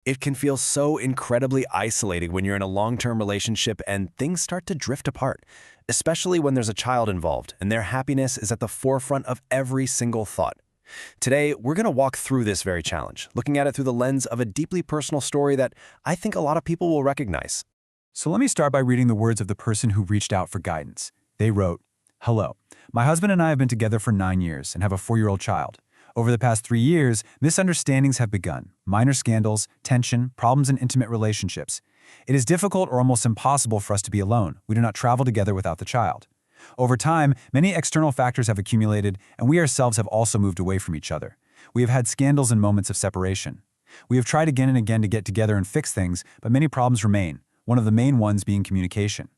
It can feel so incredibly isolating when you're in a long-term relationship and things start to drift apart, especially when there's a child involved and their happiness is at the forefront of every single thought. Today, we're going to walk through this very challenge, looking at it through the lens of a deeply personal story that I think a lot of people will recognize. So let me start by reading the words of the person who reached out for guidance. They wrote, "Hello. My husband and I have been together for 9 years and have a 4-year-old child. Over the past 3 years, misunderstandings have begun, minor scandals, tension, problems in intimate relationships. It is difficult or almost impossible for us to be alone. We do not travel together without the child. Over time, many external factors have accumulated, and we ourselves have also moved away from each other. We have had scandals and moments of separation. We have tried again and again to get together and fix things, but many problems remain, one of the main ones being communication.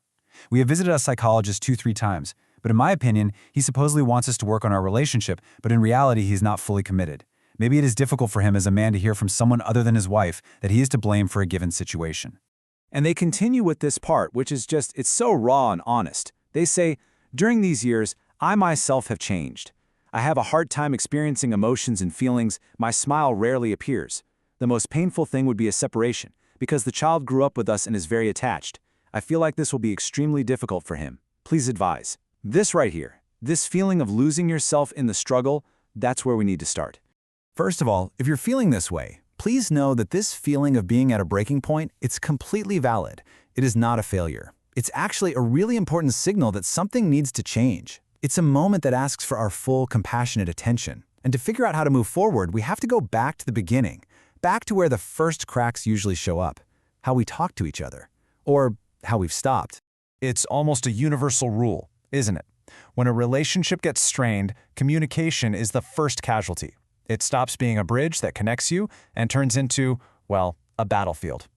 We have visited a psychologist 2-3 times, but in my opinion, he supposedly wants us to work on our relationship, but in reality, he's not fully committed. Maybe it is difficult for him as a man to hear from someone other than his wife that he is to blame for a given situation." And they continue with this part, which is just, it's so raw and honest. They say, "During these years, I myself have changed. I have a hard time experiencing emotions and feelings. My smile rarely appears. The most painful thing would be a separation, because the child grew up with us and is very attached. I feel like this will be extremely difficult for him. Please advise." This right here, this feeling of losing yourself in the struggle, that's where we need to start. First of all, if you're feeling this way, please know that this feeling of being at a breaking point, it's completely valid. It is not a failure. It's actually a really important signal that something needs to change. It's a moment that asks for our full, compassionate attention. And to figure out how to move forward, we have to go back to the beginning, back to where the first cracks usually show up, how we talk to each other, or how we've stopped. It's almost a universal rule, isn't it? When a relationship gets strained, communication is the first casualty. It stops being a bridge that connects you and turns into, well, a battlefield.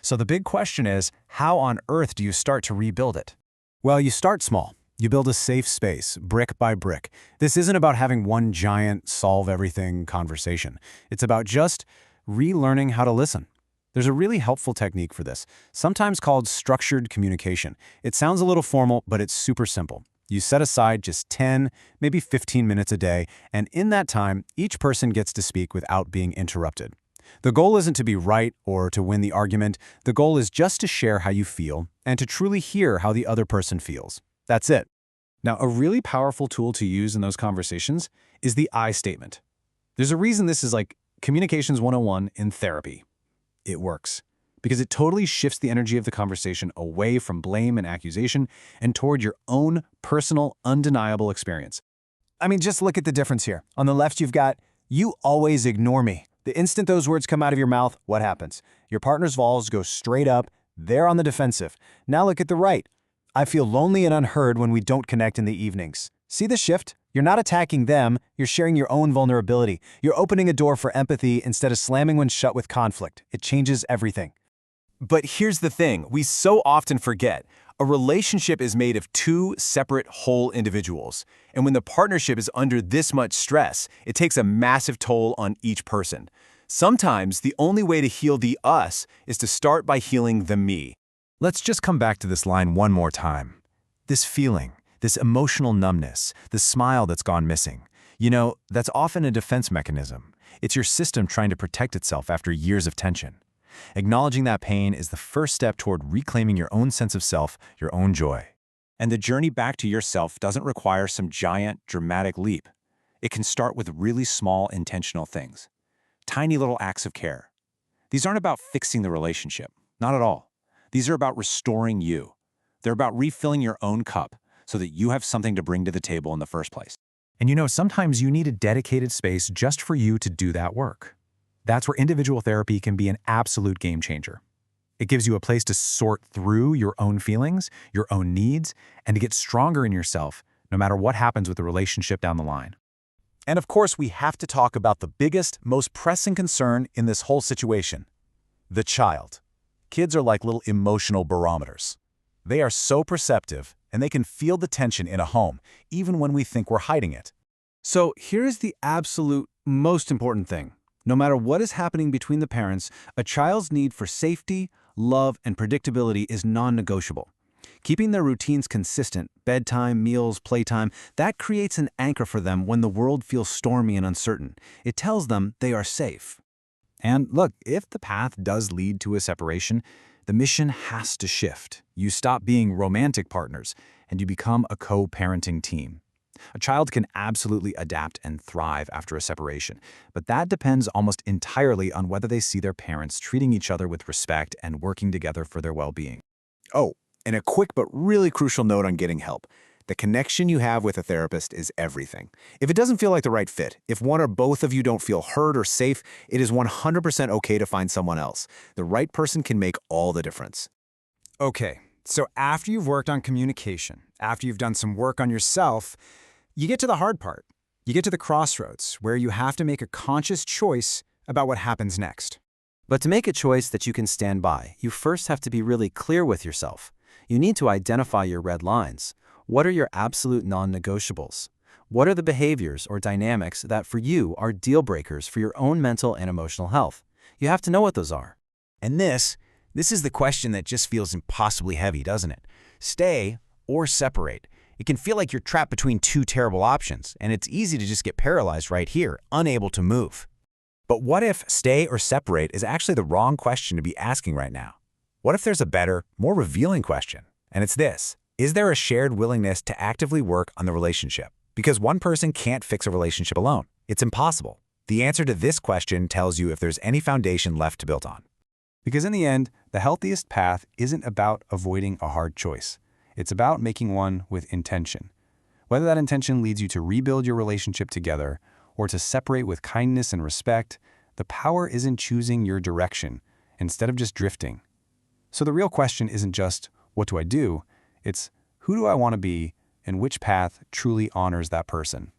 So the big question is, how on earth do you start to rebuild it? Well, you start small. You build a safe space, brick by brick. This isn't about having one giant solve-everything conversation. It's about just relearning how to listen. There's a really helpful technique for this, sometimes called structured communication. It sounds a little formal, but it's super simple. You set aside just 10, maybe 15 minutes a day, and in that time, each person gets to speak without being interrupted. The goal isn't to be right or to win the argument. The goal is just to share how you feel and to truly hear how the other person feels. That's it. Now, a really powerful tool to use in those conversations is the I statement. There's a reason this is like Communications 101 in therapy. It works because it totally shifts the energy of the conversation away from blame and accusation and toward your own personal, undeniable experience. I mean, just look at the difference here. On the left, you've got, "You always ignore me." The instant those words come out of your mouth, what happens? Your partner's vols go straight up. They're on the defensive. Now look at the right. "I feel lonely and unheard when we don't connect in the evenings." See the shift? You're not attacking them, you're sharing your own vulnerability. You're opening a door for empathy instead of slamming one shut with conflict. It changes everything. But here's the thing, we so often forget. A relationship is made of two separate whole individuals. And when the partnership is under this much stress, it takes a massive toll on each person. Sometimes the only way to heal the us is to start by healing the me. Let's just come back to this line one more time. This feeling, this emotional numbness, the smile that's gone missing. You know, that's often a defense mechanism. It's your system trying to protect itself after years of tension. Acknowledging that pain is the first step toward reclaiming your own sense of self, your own joy. And the journey back to yourself doesn't require some giant, dramatic leap. It can start with really small, intentional things. Tiny little acts of care. These aren't about fixing the relationship, not at all. These are about restoring you. They're about refilling your own cup so that you have something to bring to the table in the first place. And you know, sometimes you need a dedicated space just for you to do that work. That's where individual therapy can be an absolute game changer. It gives you a place to sort through your own feelings, your own needs, and to get stronger in yourself, no matter what happens with the relationship down the line. And of course, we have to talk about the biggest, most pressing concern in this whole situation: the child. Kids are like little emotional barometers. They are so perceptive, and they can feel the tension in a home, even when we think we're hiding it. So here's the absolute most important thing. No matter what is happening between the parents, a child's need for safety, love, and predictability is non-negotiable. Keeping their routines consistent, bedtime, meals, playtime, that creates an anchor for them when the world feels stormy and uncertain. It tells them they are safe. And look, if the path does lead to a separation, the mission has to shift. You stop being romantic partners and you become a co-parenting team. A child can absolutely adapt and thrive after a separation, but that depends almost entirely on whether they see their parents treating each other with respect and working together for their well-being. Oh, and a quick but really crucial note on getting help. The connection you have with a therapist is everything. If it doesn't feel like the right fit, if one or both of you don't feel heard or safe, it is 100% okay to find someone else. The right person can make all the difference. Okay, so after you've worked on communication, after you've done some work on yourself, you get to the hard part. You get to the crossroads where you have to make a conscious choice about what happens next. But to make a choice that you can stand by, you first have to be really clear with yourself. You need to identify your red lines. What are your absolute non-negotiables? What are the behaviors or dynamics that for you are deal breakers for your own mental and emotional health? You have to know what those are. And this is the question that just feels impossibly heavy, doesn't it? Stay or separate. It can feel like you're trapped between two terrible options, and it's easy to just get paralyzed right here, unable to move. But what if stay or separate is actually the wrong question to be asking right now? What if there's a better, more revealing question? And it's this: is there a shared willingness to actively work on the relationship? Because one person can't fix a relationship alone. It's impossible. The answer to this question tells you if there's any foundation left to build on. Because in the end, the healthiest path isn't about avoiding a hard choice. It's about making one with intention. Whether that intention leads you to rebuild your relationship together or to separate with kindness and respect, the power is in choosing your direction instead of just drifting. So the real question isn't just, what do I do? It's, who do I want to be and which path truly honors that person?